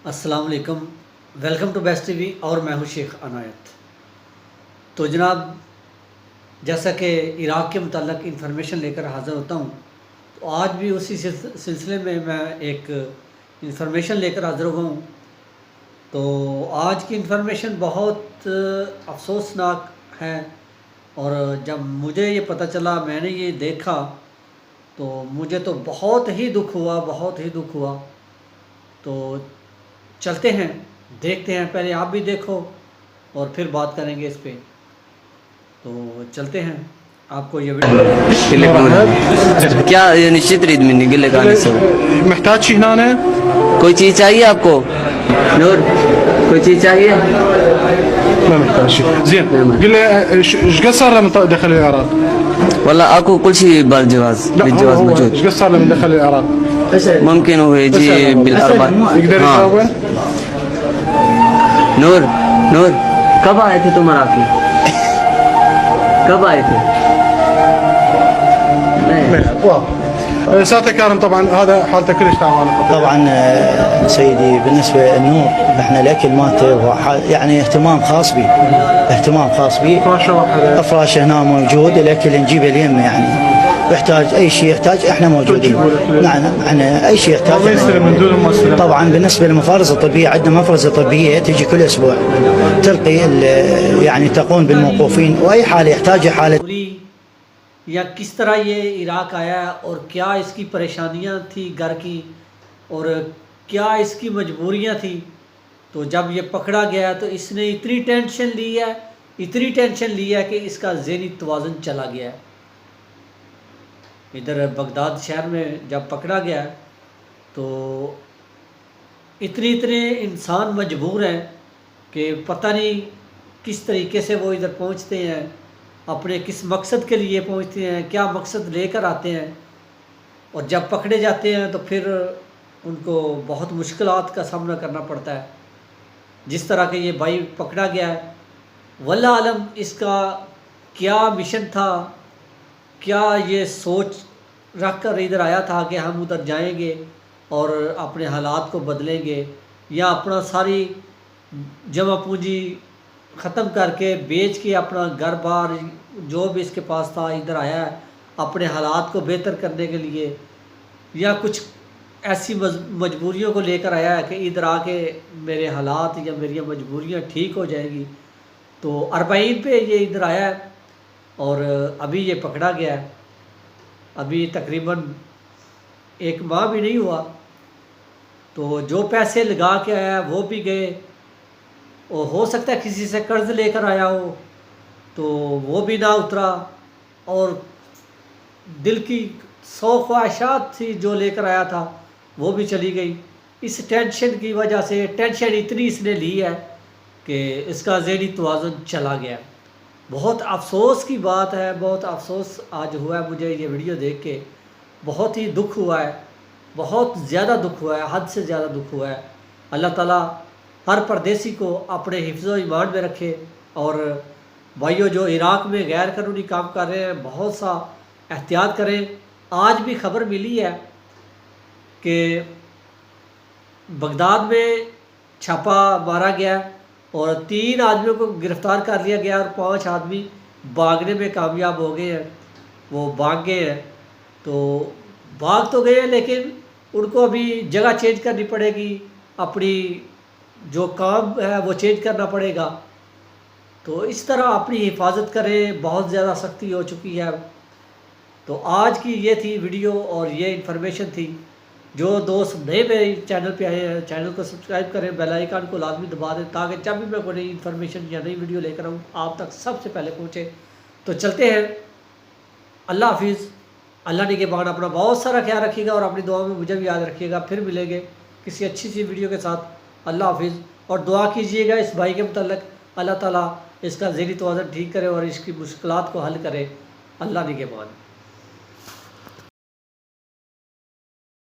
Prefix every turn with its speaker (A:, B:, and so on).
A: السلام علیکم، welcome to best TV اور میں ہوں شیخ عنایت۔ تو جناب، جیسا کہ عراق کے متعلق انفارمیشن لے کر حاضر ہوتا ہوں، تو آج بھی اسی سلسلے میں ایک انفارمیشن لے کر حاضر ہوا ہوں۔ تو آج کی انفارمیشن بہت افسوسناک ہے، اور جب مجھے یہ پتہ چلا، میں نے یہ دیکھا، تو مجھے تو بہت ہی دکھ ہوا۔ تو چلتے ہیں، دیکھتے ہیں، پہلے آپ بھی دیکھو اور پھر بات کریں گے اس پہ۔ تو چلتے ہیں، آپ کو یہ
B: کیا نشچت رید مني قل لك انا السبب
C: محتاج شيء هنا؟
B: کوئی چیز چاہیے آپ کو؟ نور، کوئی چیز چاہیے؟
C: ما محتاج شيء. زين قل لي ايش قد صار له من دخل العراق؟
B: والله اكو كل شيء بالجواز، بالجواز موجود.
C: ايش قد صار له من دخل العراق؟
B: ممكن هو يجي بالاربع.
C: يقدر يجاوب؟
B: نور کب آئے تھے تم عراقی؟ کب آئے تھے؟
C: ساتة كارم. طبعا هذا حالته كلش تعبانه.
D: طبعا سيدي، بالنسبه للنور احنا الاكل مالته هو يعني اهتمام خاص بي فراشه هنا موجود، الاكل نجيبه اليمه يعني، يحتاج اي شيء يحتاج احنا موجودين. نعم، احنا اي شيء يحتاج طبعا. بالنسبه للمفارز الطبيه، عندنا مفرزه طبيه تجي كل اسبوع تلقي يعني تقوم بالموقوفين، واي حاله يحتاجها حاله.
A: یا کس طرح یہ عراق آیا اور کیا اس کی پریشانیاں تھی گھر کی، اور کیا اس کی مجبوریاں تھیں۔ تو جب یہ پکڑا گیا تو اس نے اتنی ٹینشن لی ہے کہ اس کا ذہنی توازن چلا گیا ہے۔ ادھر بغداد شہر میں جب پکڑا گیا تو اتنے انسان مجبور ہیں کہ پتہ نہیں کس طریقے سے وہ ادھر پہنچتے ہیں، اپنے کس مقصد کے لیے پہنچتے ہیں، کیا مقصد لے کر آتے ہیں، اور جب پکڑے جاتے ہیں تو پھر ان کو بہت مشکلات کا سامنا کرنا پڑتا ہے۔ جس طرح کہ یہ بھائی پکڑا گیا ہے، واللہ عالم اس کا کیا مشن تھا، کیا یہ سوچ رکھ کر ادھر آیا تھا کہ ہم ادھر جائیں گے اور اپنے حالات کو بدلیں گے، یا اپنا ساری جمع پونجی ختم کر کے بیچ کے اپنا گھر بار جو بھی اس کے پاس تھا ادھر آیا ہے اپنے حالات کو بہتر کرنے کے لیے، یا کچھ ایسی مجبوریوں کو لے کر آیا ہے کہ ادھر آ کے میرے حالات یا میری مجبوریاں ٹھیک ہو جائیں گی۔ تو 40 پہ یہ ادھر آیا ہے اور ابھی یہ پکڑا گیا ہے، ابھی تقریباً 1 ماہ بھی نہیں ہوا۔ تو جو پیسے لگا کے آیا وہ بھی گئے، اور ہو سکتا ہے کسی سے قرض لے کر آیا ہو تو وہ بھی نہ اترا، اور دل کی 100 خواہشات تھی جو لے کر آیا تھا وہ بھی چلی گئی۔ اس ٹینشن کی وجہ سے، ٹینشن اتنی اس نے لی ہے کہ اس کا ذہنی توازن چلا گیا۔ بہت افسوس کی بات ہے، بہت افسوس آج ہوا ہے مجھے یہ ویڈیو دیکھ کے، بہت ہی دکھ ہوا ہے، بہت زیادہ دکھ ہوا ہے، حد سے زیادہ دکھ ہوا ہے۔ اللہ تعالیٰ ہر پردیسی کو اپنے حفظ و ایمان میں رکھے، اور بھائیوں جو عراق میں غیر قانونی کام کر رہے ہیں بہت سا احتیاط کریں۔ آج بھی خبر ملی ہے کہ بغداد میں چھاپا مارا گیا اور 3 آدمیوں کو گرفتار کر لیا گیا، اور 5 آدمی بھاگنے میں کامیاب ہو گئے ہیں، وہ بھاگ گئے ہیں۔ تو بھاگ تو گئے ہیں لیکن ان کو ابھی جگہ چینج کرنی پڑے گی، اپنی جو کام ہے وہ چینج کرنا پڑے گا۔ تو اس طرح اپنی حفاظت کریں، بہت زیادہ سختی ہو چکی ہے۔ تو آج کی یہ تھی ویڈیو اور یہ انفارمیشن تھی۔ جو دوست نئے میرے چینل پہ آئے ہیں چینل کو سبسکرائب کریں، بیل آئیکن کو لازمی دبا دیں تاکہ جب بھی میں کوئی نئی انفارمیشن یا نئی ویڈیو لے کر آؤں آپ تک سب سے پہلے پہنچے۔ تو چلتے ہیں، اللہ حافظ، اللہ نگہبان، اپنا بہت سارا خیال رکھیے گا اور اپنی دعا میں مجھے بھی یاد رکھیے گا۔ پھر ملیں گے کسی اچھی سی ویڈیو کے ساتھ۔ اللہ حافظ، اور دعا کیجئے گا اس بھائی کے متعلق، اللہ تعالیٰ اس کا ذہنی توازن ٹھیک کرے اور اس کی مشکلات کو حل کرے۔ اللہ نگہبان۔